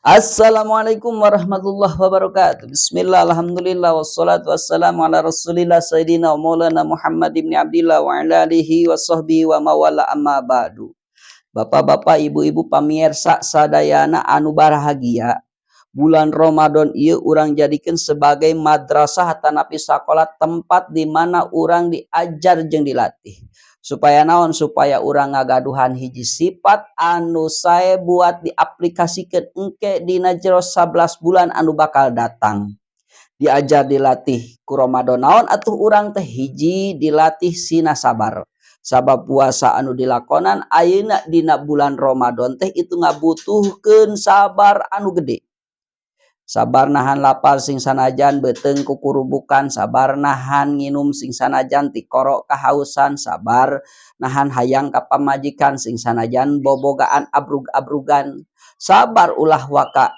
Assalamualaikum warahmatullahi wabarakatuh. Bismillah, alhamdulillah, wassalatu wassalamu ala rasulillah sayyidina wa maulana Muhammad ibn Abdillah wa ala alihi wa sahbihi wa mawala amma ba'du. Bapak-bapak, ibu-ibu pamirsa sadayana anu bahagia, bulan Ramadan ieu urang jadikeun sebagai madrasah tanapi sakola, tempat di mana urang diajar jeung dilatih. Supaya naon? Supaya urang ngagaduhan hiji sifat anu sae buat diaplikasikeun engke dina jero 11 bulan anu bakal datang. Diajar dilatih ku Ramadan naon atuh urang teh? Hiji, dilatih sina sabar. Sabab puasa anu dilakonan ayeuna dina bulan Ramadan teh itu ngabutuhkeun sabar anu gede. Sabar nahan lapar sing sanajan beuteung ku kurubukan, sabar nahan nginum sing sanajan ti korok kahausan, sabar nahan hayang ka pamajikan sing sanajan bobogaan abrug-abrugan, sabar ulah waka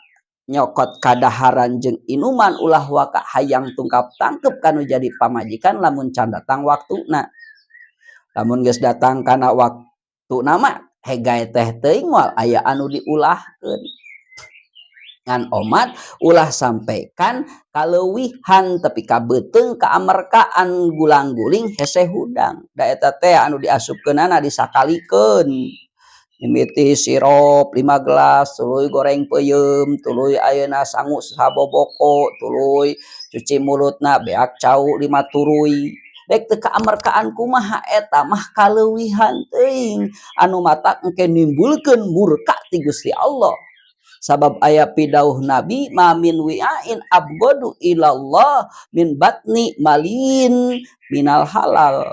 nyokot kadaharan jeung inuman, ulah waka hayang tungkap tangkep kanu jadi pamajikan lamun can datang waktuna. Lamun geus datang kana waktuna mah hegae teh teuing moal aya anu diulahkeun. Ngan omat ulah sampaikan kaleuwihan tapi kabeuteung kaamerkaan gulang-guling hese hudang. Da eta teh anu diasupkeunana disakalikeun. Mimiti sirop 5 gelas, tuluy goreng peuyeum, tuluy ayeuna sangu saboboko, tuluy cuci mulutna beak cau 5 turuy. Dek teu kaamerkaan kumaha eta mah kaleuwihan teuing anu matak engke nimbulkeun murka ti Gusti Allah. Sabab aya pidauh Nabi, mamin wi'ain abgodu ilallah min batni malin minal halal.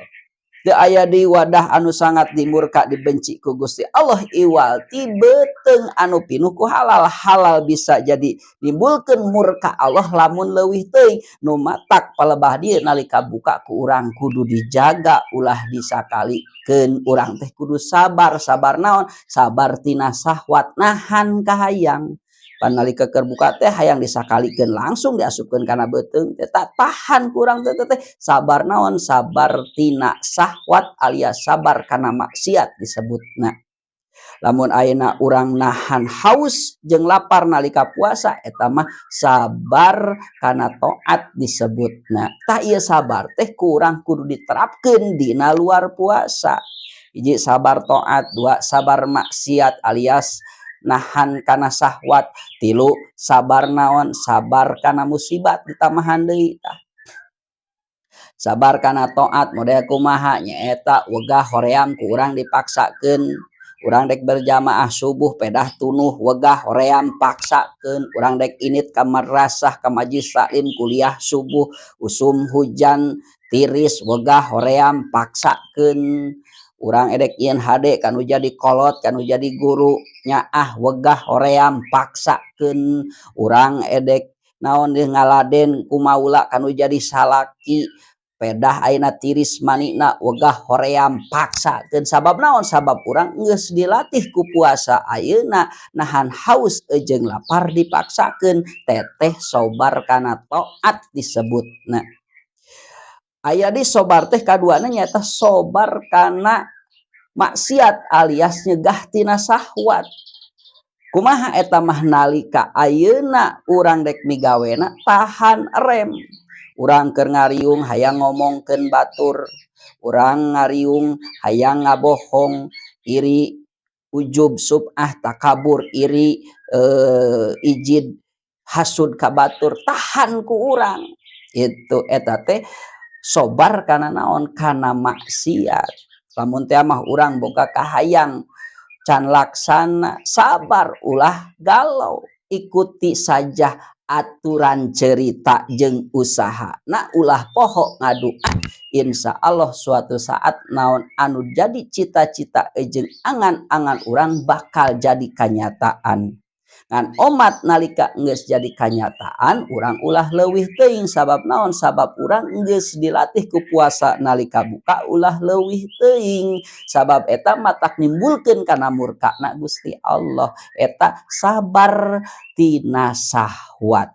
Teu aya di wadah anu sangat dimurka dibenci ku Gusti Allah iwal ti beuteung anu pinuh ku halal. Halal bisa jadi nimbulkeun murka Allah lamun leuwih teuing. Nu matak palebah dieu nalika buka ku urang kudu dijaga ulah disakalikeun. Urang teh kudu sabar. Sabar naon? Sabar tina sahwat, nahan kahayang. Panalika keur buka teh hayang disakalikeun langsung diasupkeun kana beuteung teh tahan kurang teh sabar naon? Sabar tina sahwat alias sabar kana maksiat disebutna. Lamun ayeuna urang nahan haus jeung lapar nalika puasa eta mah sabar kana taat disebutna. Tah ieu sabar teh ku urang kudu diterapkeun dina luar puasa. Hiji sabar taat, 2 sabar maksiat alias nahan kana sahwat, 3 sabar naon? Sabar kana musibat ditamahan deui tah. Sabar kana taat model kumaha? Nyaeta wegah hoream ku urang dipaksakeun. Urang dek berjamaah subuh pedah tunuh wegah hoream paksakeun. Urang dek init ka madrasah ka majlis taklim kuliah subuh usum hujan tiris wegah hoream paksakeun. Urang edek ieun hade kanu jadi kolot kanu jadi guru nyaah wegah hoream paksakeun. Urang edek naon deui ngaladen ku maula kanu jadi salaki pedah ayeuna tiris manina wegah hoream paksakeun. Sabab naon? Sabab urang geus dilatih ku puasa ayeuna nahan haus jeung lapar dipaksakeun. Teteh sabar kana taat disebutna. Aya di sabar teh kaduana nyaeta sabar kana maksiat alias nyegah tina sahwat. Kumaha eta mah? Nalika ayeuna urang dek migawena tahan rem. Urang keur ngariung hayang ngomongkeun batur, urang ngariung hayang ngabohong, iri, ujub, sub'ah, takabur, iri, ijid, hasud ka batur, tahan ku urang. Itu eta teh sabar kana naon? Kana maksiat. Lamun teh mah urang boga kahayang can laksana, sabar ulah galau, ikuti saja aturan cerita jeung usahana, ulah poho ngadua. Insya Allah suatu saat naon anu jadi cita-cita jeung angan-angan urang bakal jadi kenyataan. Ngan omat nalika geus jadi kanyataan urang ulah leuwih teuing. Sabab naon? Sabab urang geus dilatih ku puasa nalika buka ulah leuwih teuing. Sabab eta matak nimbulkeun kana murkana Gusti Allah. Eta sabar tina sahwat.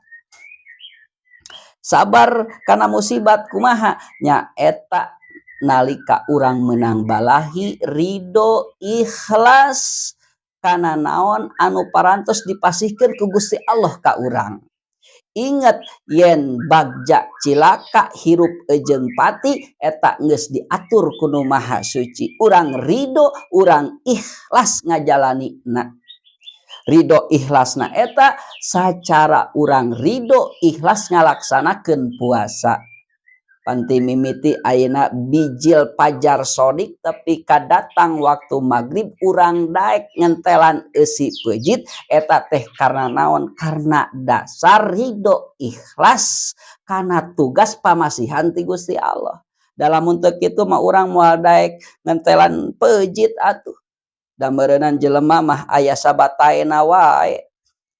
Sabar kana musibat kumaha? Nyaeta nalika urang meunang balahi ridho ikhlas kana naon anu parantos dipasihkeun ku Gusti Allah ka urang. Ingat yen bagja cilaka hirup jeung pati eta geus diatur ku Nu Maha Suci. Urang ridho, urang ikhlas ngajalanina. Ridho ikhlasna eta sacara urang ridho ikhlas ngalaksanakeun puasa. Panti mimiti ayeuna bijil pajar sodik tapi kadatang waktu maghrib urang daek ngentelan eusi peujit eta teh karena naon? Karena dasar ridho ikhlas kana tugas pamasihan ti Gusti Allah. Dalam untuk itu mah urang moal daek ngentelan peujit atuh. Da meureunnan jelema mah aya sabataena wae.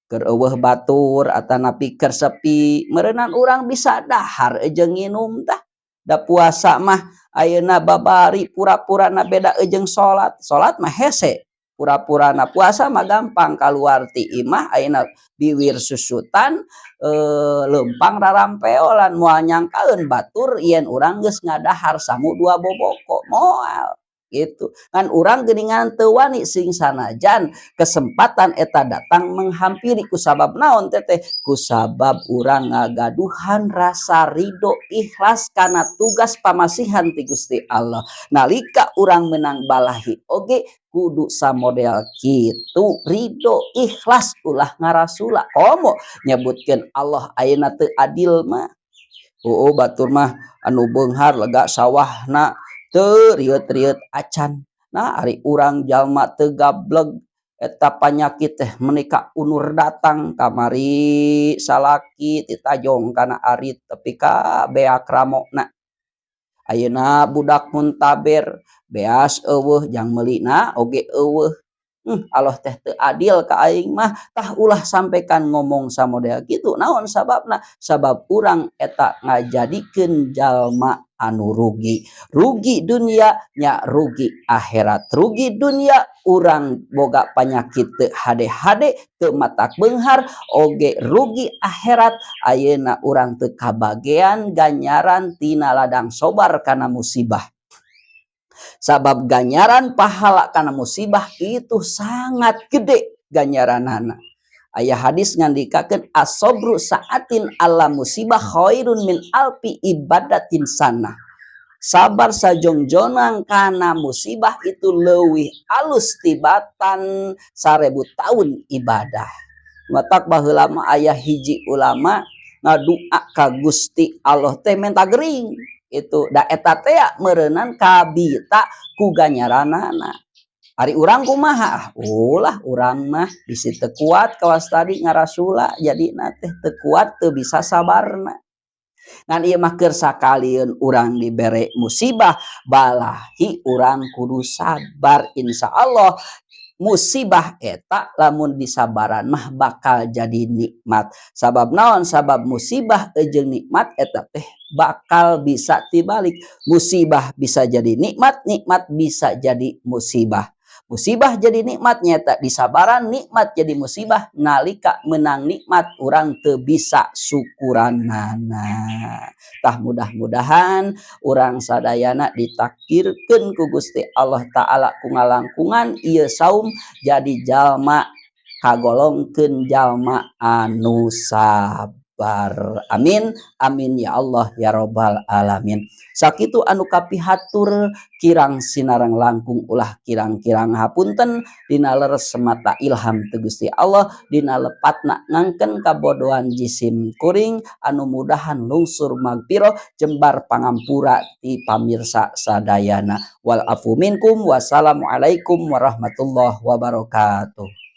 Keur eueuh batur atanapi keur sepi meureunnan urang bisa dahar jeung nginum tah. Da puasa mah ayeuna babari pura-purana beda jeung salat. Salat mah hese, pura-purana. Puasa mah gampang kaluar ti imah ayeuna biwir susutan leumpang rarampeolan moal nyangkaeun batur yen urang geus ngadahar samu 2 boboko moal gitu. Kan urang geuningan teu wani sing sanajan kesempatan eta datang menghampiri kusabab naon teteh kusabab urang ngagaduhan rasa ridho ikhlas kana tugas pamasihan ti Gusti Allah. Nalika urang menang balahi oge kudu samodel kitu ridho ikhlas ulah ngarasula komo nyebutkeun Allah ayeuna teu adil mah. Batur mah anu beunghar lega sawahna teu riut-riut acan. Nah ari urang jalma teu gableg eta panyakit teh menika unur datang kamari salaki titajong kana arit tepi ka beak ramona. Ayeuna budak muntaber beas eueuh jang meulina oge eueuh. Allah teh teu adil ka aing mah tah ulah sampekan ngomong samodel kitu. Naon sababna? Sabab urang eta ngajadikeun jalma anu rugi. Rugi dunia nya rugi akhirat. Rugi dunia urang boga panyakit teu hade-hade, teu matak beunghar, oge rugi akhirat ayeuna urang teu kabagean ganjaran tina ladang sobar kana musibah. Sabab ganjaran pahala kana musibah itu sangat gede ganjaranana. Aya hadis ngandikakeun as-sabru sa'atin ala musibah khairun min alfi ibadatin sanah. Sabar sajongjonang kana musibah itu leuwih alus tibatan 1000 tahun ibadah. Matak baheula mah aya hiji ulama ngadua ka Gusti Allah teh menta gering. Itu da eta teh meureunnan kabita ku ganjaranana. Ari urang kumaha? Ulah urang mah bisi teu kuat kawas tadi ngarasula jadina teh teu kuat teu bisa sabarna. Ngan ieu mah keur sakalieun urang dibere musibah balahi urang kudu sabar insyaallah. Musibah eta lamun disabaran mah bakal jadi nikmat. Sabab naon? Sabab musibah jeung nikmat eta teh bakal bisa tibalik. Musibah bisa jadi nikmat, nikmat bisa jadi musibah. Musibah jadi nikmat nyata disabaran, nikmat jadi musibah nalika menang nikmat urang teu bisa syukuranana. Tah mudah-mudahan urang sadayana ditakdirkeun ku Gusti Allah taala ku ngalangkungan ieu saum jadi jalma kagolongkeun jalma anu sabar. Amin amin ya Allah ya robbal alamin. Sakitu anu kapihatur kirang sinareng langkung ulah kirang-kirang hapunten dina leres semata ilham ti Gusti Allah dina lepatna ngangken kabodohan jisim kuring anu mudahan lungsur magpiro jembar pangampura ti pamirsa sadayana. Wal afu minkum wassalamualaikum warahmatullahi wabarakatuh.